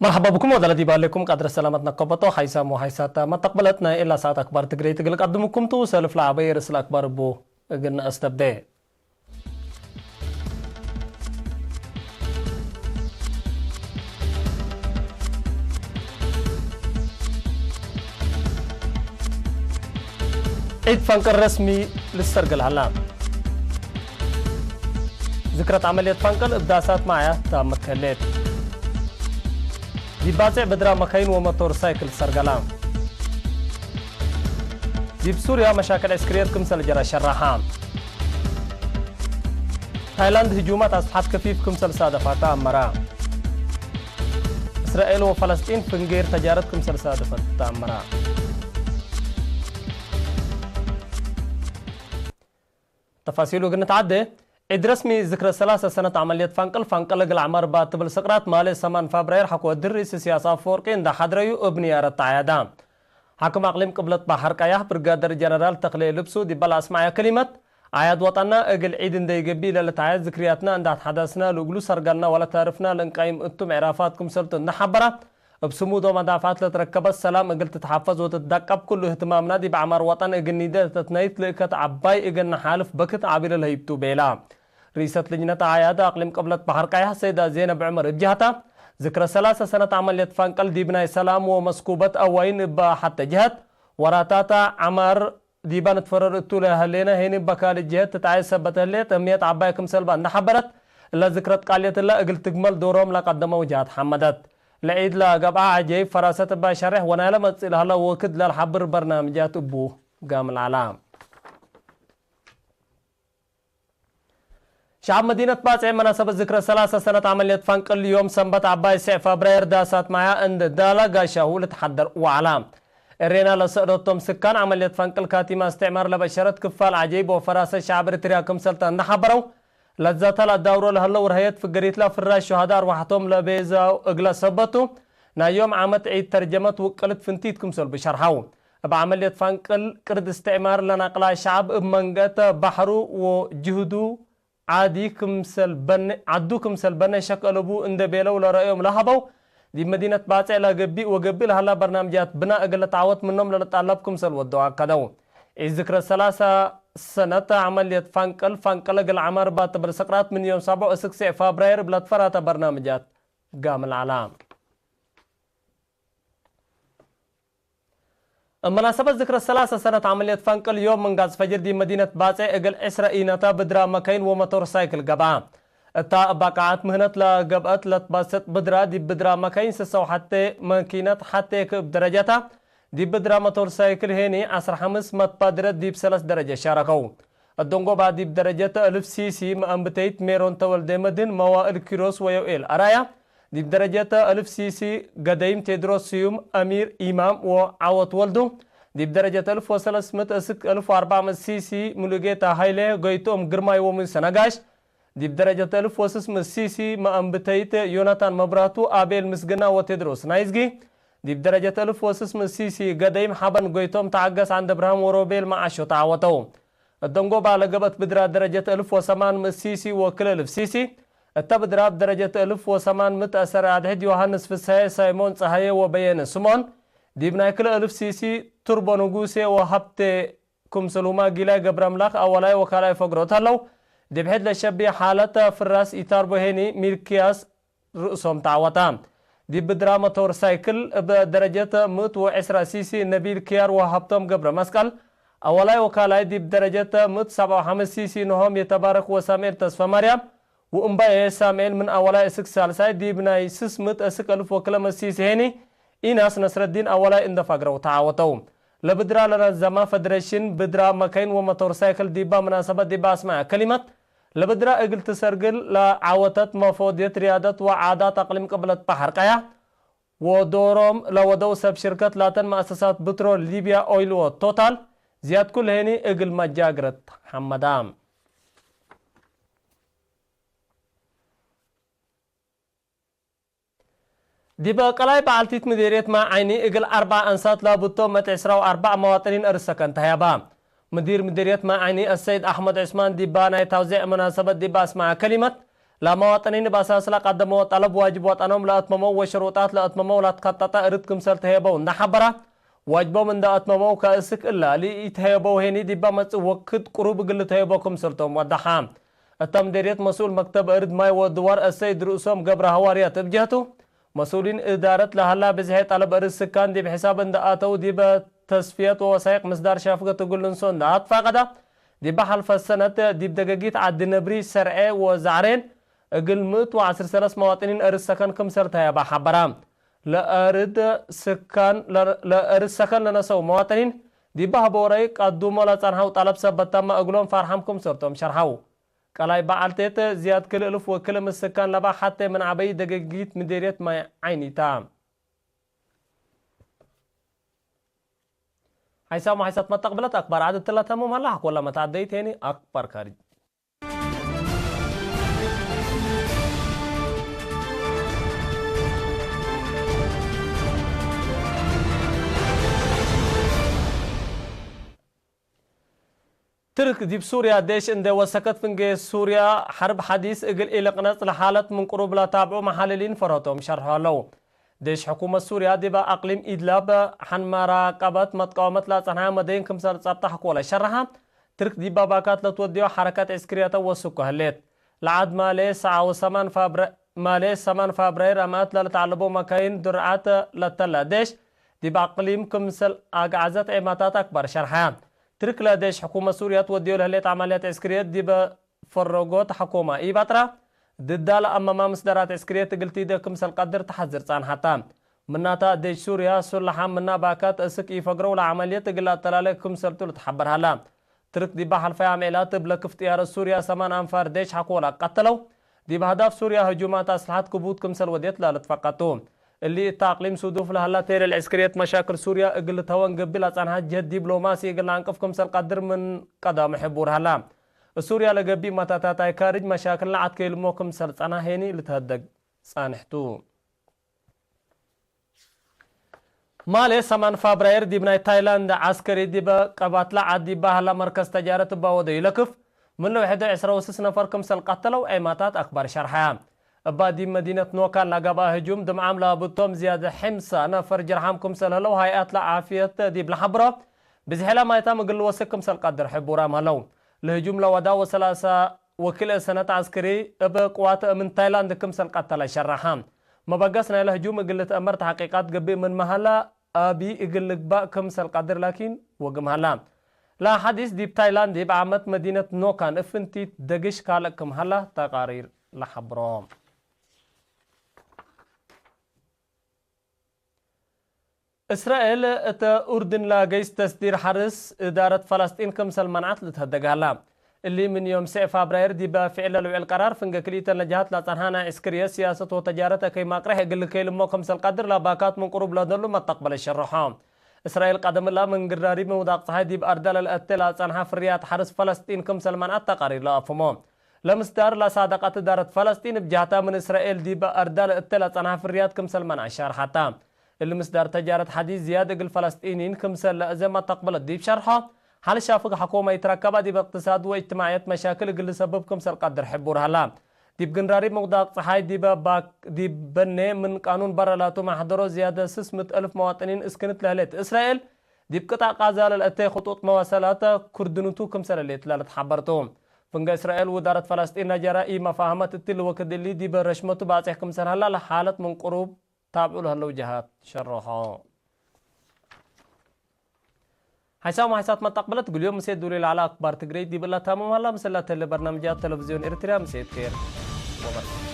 مرحبا بكم ودلدي بالكم قدر سلامتنا قبطو حيسام وحيساتا ما تقبلتنا إلا ساعة أكبر تقري تقلق قدمكم توصل في العبير رسل أكبر بو قلنا استبدأ عيد فانك الرسمي للسرقل هلا ذكرت عملية فانكل إبداسات معايا تامت كليت دي بازع بدرا مكاين وموتور سايكل سرقلام دي بسوريا مشاكل عسكرية كمسل جرى شراحام تايلاند هجومات أصحاب كفيف كمسل صادفاتا أمرا إسرائيل وفلسطين فنجير تجارت كمسل صادفاتا أمرا تفاصيله قلنا تعدي عيد رسمي ذكرى 3 سنة عملية فانقل العمر باتبل سقرات مالي 8 فبراير حكو الدرس سياسة فورقين دا حدريو ابنيارة تعيادام حكم أقليم قبلت بحر كاياه برقادر جنرال تقلي لبسو دي بلا اسمعي كلمة عياد وطننا اقل عيد دي قبيلة لتعياد ذكرياتنا اندات حدثنا لقلو سرقلنا ولا تعرفنا لنقايم انتم عرافاتكم سلطة نحبرة بسمود ومدافعات لتركب السلام اقل تتحفظ وتتدقب كل اهتمامنا دي بعمر وطن اقل نيدة تتنيت لكت عباي اقل نحالف بكت عبير الهيبتو بيلا رئيسة لجنة عيادة أقليم قبلت بحر كايها سيدة زينب عمر بجهتا ذكرى 3 سنة عملية فانقل دي بناي سلام ومسكوبة أوين حتى جهت وراتاتا عمر ديبان تفرر التولة هلينا هيني بكال الجهت تتعايز سبت هليت أمية عبايكم سلبان نحبرت إلا ذكرت قالية الله أقل تكمل دورهم لقدموا جهت حمدت لعيد لا قبعة عجيب فراسة باشرح ونالا متصل هلا وكد للحبر برنامجات أبوه قام العلام شعب مدينة باسع مناسبة ذكرى 3 سنة عملية فانقل اليوم سنبت عباي 9 فبراير داسات معها اند دالا قاشا هو لتحضر وعلام الرينا لسقرتهم سكان عملية فانقل كاتمة استعمار لبشرة كفال عجيب وفراسة شعب رترياكم سلطان نحبرو لذاتا لدورو لهلا ورهيت في قريت لا فراش شهداء روحتهم لبيزا واقلا سبتو نا يوم عامت عيد ترجمت وقلت فنتيتكم سل بشرحو بعملية فانقل قرد استعمار لنقلا شعب بمنقات بحرو وجهدو عادي كمسل بن عدو كمسل بن شكلبو اند بيلو لرأيهم لهبو دي مدينة باسع لقبي وقبي لهلا برنامجات بناء اقل تعوت منهم للطالب كمسل والدعاء كدو الذكرى 3 سنة عملية فانقل اقل عمر باتبر سقرات من يوم 7 فبراير بلاد فرات برنامجات قام العلام مناسبة ذكرى 3 سنة عملية فانقل يوم من غاز فجر دي مدينة باسع اقل إسرائينتا بدرا مكاين وموتور سايكل قبعة التا باقعات مهنت لقبعت لتباسط بدرا دي بدرا مكاين سسو حتى مكينة حتى بدرجتها دي بدرا موتور سايكل هيني 15 متبادرت دي ب3 درجة شاركو الدونغو بعد دي بدرجة 1000 سي سي مأنبتيت ميرون تول دي مدن موائل كيروس ويوئيل أرايا دي بدرجة 1000 سي سي قديم تدروسيوم أمير إمام وعوت ولدو دي بدرجة 1300 أسك 1400 سي سي ملوغيتا هايلي قيتوم قرماي ومن سنقاش دي بدرجة 1600 سي سي ما أنبتيت يوناتان مبراتو آبيل مسقنا وتدروس نايزجي دي بدرجة 1600 سي سي قديم حبن قيتوم تعقس عند إبراهيم وروبيل مع عشو تعوتو الدنقو بالقبت بدرا درجة 1800 سي سي وكل 1000 سي سي التبدرا بدرجة 1800 أسر عدهد يوهانس في السهاية سايمون صحية وبيان سمون دي بناي كل 1000 سي سي تربو نقوسي وحبت كم سلوما قيلا قبرم لخ أولاي وكالاي فقروت هلو دي بحيد لشبي حالة في الراس إطار بهيني ميركياس رؤسهم تعوتان دي بدرا موتور سايكل بدرجة 110 سي سي نبيل كيار وحبتهم قبر مسكال أولاي وكالاي دي بدرجة 157 سي سي نهم يتبارك وسامير تصفى مريم وأمباي ساميل من أولاي اسك سالساي دي بناي 600 اسك 1000 وكلمة سي سي هيني إناس نصر الدين أولاي إند فقروا تعاوتوا لبدرا لنا زما فدريشن بدرا مكاين وموتور سايكل ديبا مناسبة ديبا اسمع كلمة لبدرا اقل تسرقل لعوتت مفودية ريادة وعادات أقليم قبلت بحر قايا ودورهم لودو سب شركة لاتن مؤسسات بترول ليبيا أويل وتوتال زياد كل هيني اقل مجاقرت حمدام دي بقلاي بعلتيت مديرية ما عيني اقل 4 أنسات لابطو متعسرة و4 مواطنين أرسكن تهيبا مديرية ما عيني السيد أحمد عثمان دي باناي توزيع مناسبة دي باسمع كلمة لا مواطنين بأساس لا قدموا طلب واجب وطنهم لا أتمموا وشروطات لا أتمموا لا تخطط أردكم سلتهيبوا نحبرة واجبوا من دا أتمموا كأسك إلا ليتهيبوا هني ديبا وقت قروب قل تهيبوكم سلتهم ودحام التمديرية مسؤول مكتب أرد ماي ودوار السيد رؤوسهم قبر هواريات بجهته مسؤولين إدارة لهلا بزهي طلب أرد سكان دي بحساب إن دقاتو دي بتصفية ووثائق مصدر شافقة تقول لنسون دا أتفاقدا دي بحلف السنة دي بدقاقيت عد نبري سرعي وزعرين أقل 110 مواطنين أرد سكان كم سرتها بحبرام لأرد سكان لنسو مواطنين دي بحبوري قدوم ولا تنهو طلب سبتا ما أقولون فرحمكم سرتهم شرحو كلاي بعلتيت زياد كل ألف وكل من السكان لبا حتى من عبي دقاقيت مديرية ما عيني تام حيساو ما حيسات ما تقبلت أكبر عدد 3 مملحق ولا ما تعديت هني أكبر خارج ترك دي بسوريا ديش اندي وسكت فنجي سوريا حرب حديث اقل الى قناص لحالة من قروب لا تابعوا محللين فراتهم شرحوا له ديش حكومة سوريا دي با اقليم ادلاب حن مراقبة متقاومت لا صنعها مدين كمسار تصابت حكوة شرحها ترك دي باباكات لتوديو حركات عسكرية وسكو هليت لعد مالي ساعة وثمان مالي 8 فبراير امات لتعلبوا مكاين درعات لتلا ديش دي با اقليم كمسل اقعزت عماتات اكبر شرحها ترك لا ديش حكومة سوريا توديو لهليت عمليات عسكرية دي بفرقوت حكومة اي بطرة ضد اما ما مصدرات عسكرية تقلتي ده كمسل قدر تحذر صان حتى مناتا ديش سوريا سلحا منا باكات اسك يفقروا لعملية تقلات تلالي كمسل تلو تحبر هلا ترك دي بحلفة عمليات بلك افتيار سوريا 8 انفار ديش حكولا قتلوا دي بهدف سوريا هجومات اسلحات كبوت كمسل وديت لا لتفقطوا اللي تاقليم سودوف لهلا تير العسكرية مشاكل سوريا قلت هون قبل أصنها جهد دبلوماسي قل عنقفكم سالقدر من قدام حبور هلا سوريا لقبي متى تاتاي كارج مشاكل لعد كيلموكم سالصنا هيني لتهدق صانحتو مالي 8 فبراير دي بناي تايلاند عسكري دي بقبات لعد دي هلا مركز تجارة باودي لكف من لو 11 نفر كم سالقتلوا ايماتات اكبر شرحها بادي مدينة نوكان لقبا هجوم دم عاملة بطوم زيادة حمسة نفر جرحامكم سلهلو هيئات لعافية دي بالحبرة بزحلا ما يتم قل وسكم سالقدر حبورا مالو الهجوم لو داو 3 وكل سنة عسكري بقوات من تايلاند كم سالقتل شرحام ما بقصنا الهجوم قلت أمرت حقيقات قبي من مهلا أبي قلت با كم سالقدر لكن وقم هلا لا حديث دي بتايلاند دي بعمت مدينة نوكان افنتي دقش كالكم هلا تقارير لحبرام إسرائيل أردن لاقيس تسدير حرس إدارة فلسطين كمسل منعت لتهدقها اللي من يوم 9 فبراير دي بفعل لوع القرار فنجا كليتا لجهات لا تنهانا عسكرية سياسة وتجارة كي ما قرح يقول لكي لمو كمسل قدر لا باكات من قروب لا دلو ما تقبل الشرحام إسرائيل قدم الله من قراري من وداق صحي دي بأردال الأتلا تنها فريات حرس فلسطين كمسل منعت تقارير لا أفهمهم لمصدر لا صادقات إدارة فلسطين بجهتا من إسرائيل دي بأردال الأتلا تنها فريات كمسل منع شرحتا اللي مصدر تجارة حديث زيادة الفلسطينيين كمسل لأزمة تقبل الديب شرحه هل شافق حكومة يتركبها دي باقتصاد واجتماعيات مشاكل اللي سبب كمسل قدر حبور هلا دي بقنراري مقدار صحاي دي بني من قانون برلاتو مع حضروا زيادة 600,000 مواطنين اسكنت لهلت إسرائيل دي بقطع غزة للأتي خطوط مواصلات كردنوتو كمسل اللي تلالت حبرتهم فنجا إسرائيل ودارة فلسطين نجرائي مفاهمة التل وكد اللي دي برشمتو باعتح كمسل هلا لحالة من قروب تابعوا لها الوجهات شرحوا حيساو ما حيسات ما تقبلت قل يوم مسيد دولي على أكبر تقريد دي بالله تامم هلا مسلات البرنامجات تلفزيون إرتريا مسيد خير وبركاته